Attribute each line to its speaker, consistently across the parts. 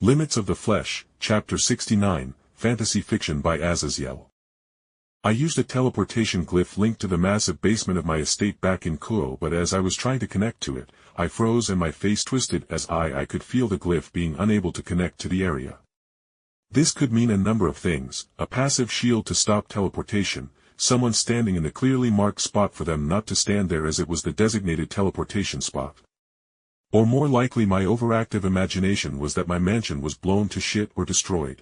Speaker 1: Limits of the Flesh, Chapter 69, Fantasy Fiction by Azazyel. I used a teleportation glyph linked to the massive basement of my estate back in Kuoh, but as I was trying to connect to it, I froze and my face twisted as I could feel the glyph being unable to connect to the area. This could mean a number of things: a passive shield to stop teleportation, someone standing in the clearly marked spot for them not to stand there as it was the designated teleportation spot. Or more likely my overactive imagination was that my mansion was blown to shit or destroyed.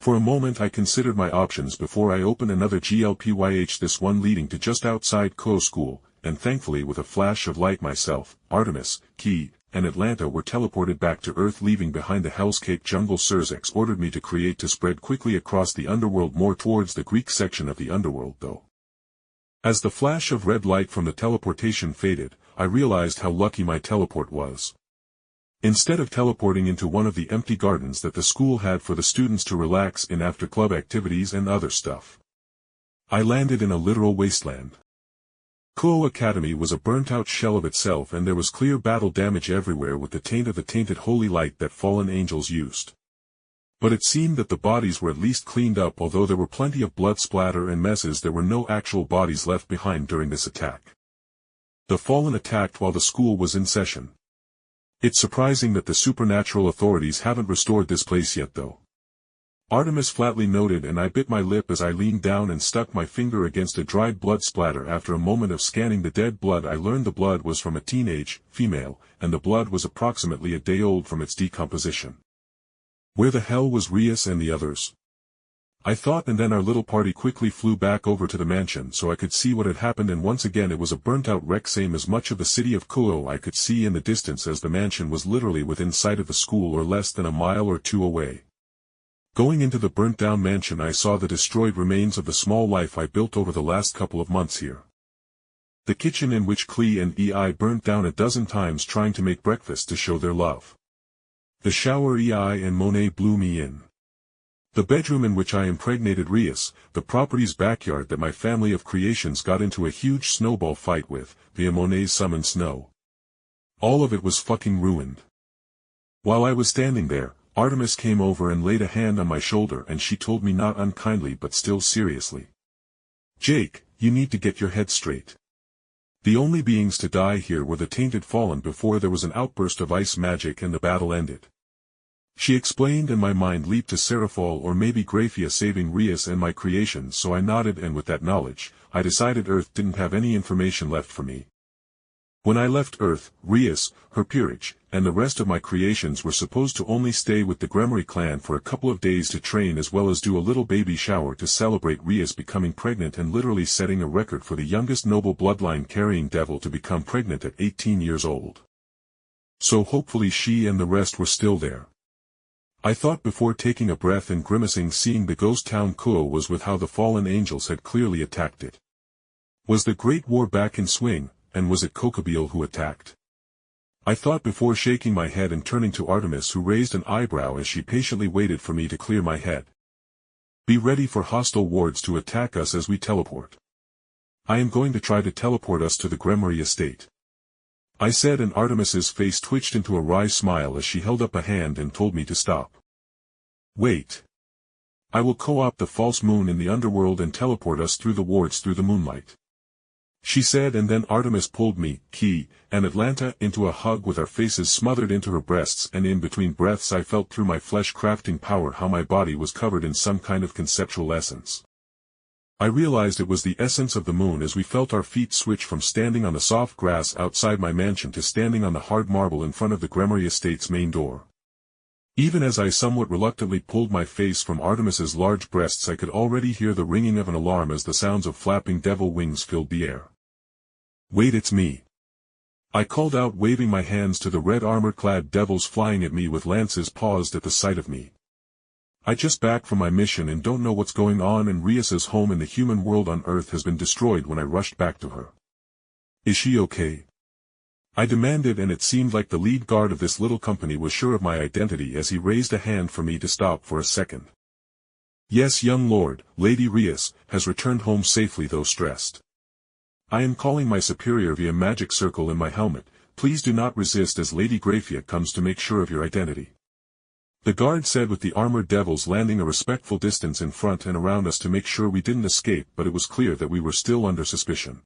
Speaker 1: For a moment I considered my options before I opened another glyph, this one leading to just outside Kuoh School, and thankfully with a flash of light myself, Artemis, Kuoh, and Atlanta were teleported back to Earth, leaving behind the hellscape jungle Surzex ordered me to create to spread quickly across the underworld, more towards the Greek section of the underworld though. As the flash of red light from the teleportation faded, I realized how lucky my teleport was. Instead of teleporting into one of the empty gardens that the school had for the students to relax in after club activities and other stuff, I landed in a literal wasteland. Kuoh Academy was a burnt-out shell of itself, and there was clear battle damage everywhere with the taint of the tainted holy light that fallen angels used. But it seemed that the bodies were at least cleaned up. Although there were plenty of blood splatter and messes, there were no actual bodies left behind during this attack. The fallen attacked while the school was in session. It's surprising that the supernatural authorities haven't restored this place yet though. Artemis flatly noted, and I bit my lip as I leaned down and stuck my finger against a dried blood splatter. After a moment of scanning the dead blood, I learned the blood was from a teenage female, and the blood was approximately a day old from its decomposition. Where the hell was Rias and the others? I thought, and then our little party quickly flew back over to the mansion so I could see what had happened, and once again it was a burnt-out wreck, same as much of the city of Kuoh I could see in the distance, as the mansion was literally within sight of the school or less than a mile or two away. Going into the burnt-down mansion, I saw the destroyed remains of the small life I built over the last couple of months here. The kitchen, in which Kuoh and Ei burnt down a dozen times trying to make breakfast to show their love. The shower Ei and Monet blew me in. The bedroom in which I impregnated Rias, the property's backyard that my family of creations got into a huge snowball fight with, via Monet's summoned snow. All of it was fucking ruined. While I was standing there, Artemis came over and laid a hand on my shoulder, and she told me, not unkindly but still seriously, "Jake, you need to get your head straight. The only beings to die here were the tainted fallen before there was an outburst of ice magic and the battle ended." She explained, and my mind leaped to Seraphol or maybe Graphia saving Rias and my creations, so I nodded, and with that knowledge, I decided Earth didn't have any information left for me. When I left Earth, Rias, her peerage, and the rest of my creations were supposed to only stay with the Gremory clan for a couple of days to train, as well as do a little baby shower to celebrate Rias becoming pregnant and literally setting a record for the youngest noble bloodline carrying devil to become pregnant at 18 years old. So hopefully she and the rest were still there. I thought before taking a breath and grimacing, seeing the ghost town Kuoh was with how the fallen angels had clearly attacked it. Was the Great War back in swing, and was it Kokobeel who attacked? I thought before shaking my head and turning to Artemis, who raised an eyebrow as she patiently waited for me to clear my head. "Be ready for hostile wards to attack us as we teleport. I am going to try to teleport us to the Gremory estate," I said, and Artemis's face twitched into a wry smile as she held up a hand and told me to stop. "Wait. I will co-opt the false moon in the underworld and teleport us through the wards through the moonlight," she said, and then Artemis pulled me, Kuoh, and Atlanta into a hug with our faces smothered into her breasts, and in between breaths I felt through my flesh crafting power how my body was covered in some kind of conceptual essence. I realized it was the essence of the moon as we felt our feet switch from standing on the soft grass outside my mansion to standing on the hard marble in front of the Gremory estate's main door. Even as I somewhat reluctantly pulled my face from Artemis's large breasts, I could already hear the ringing of an alarm as the sounds of flapping devil wings filled the air. "Wait, it's me," I called out, waving my hands to the red armor-clad devils flying at me with lances paused at the sight of me. "I just back from my mission and don't know what's going on, and Rias's home in the human world on Earth has been destroyed when I rushed back to her. Is she okay?" I demanded, and it seemed like the lead guard of this little company was sure of my identity as he raised a hand for me to stop for a second. "Yes, young lord, Lady Rias has returned home safely, though stressed. I am calling my superior via magic circle in my helmet. Please do not resist as Lady Graphia comes to make sure of your identity." The guard said with the armored devils landing a respectful distance in front and around us to make sure we didn't escape, but it was clear that we were still under suspicion.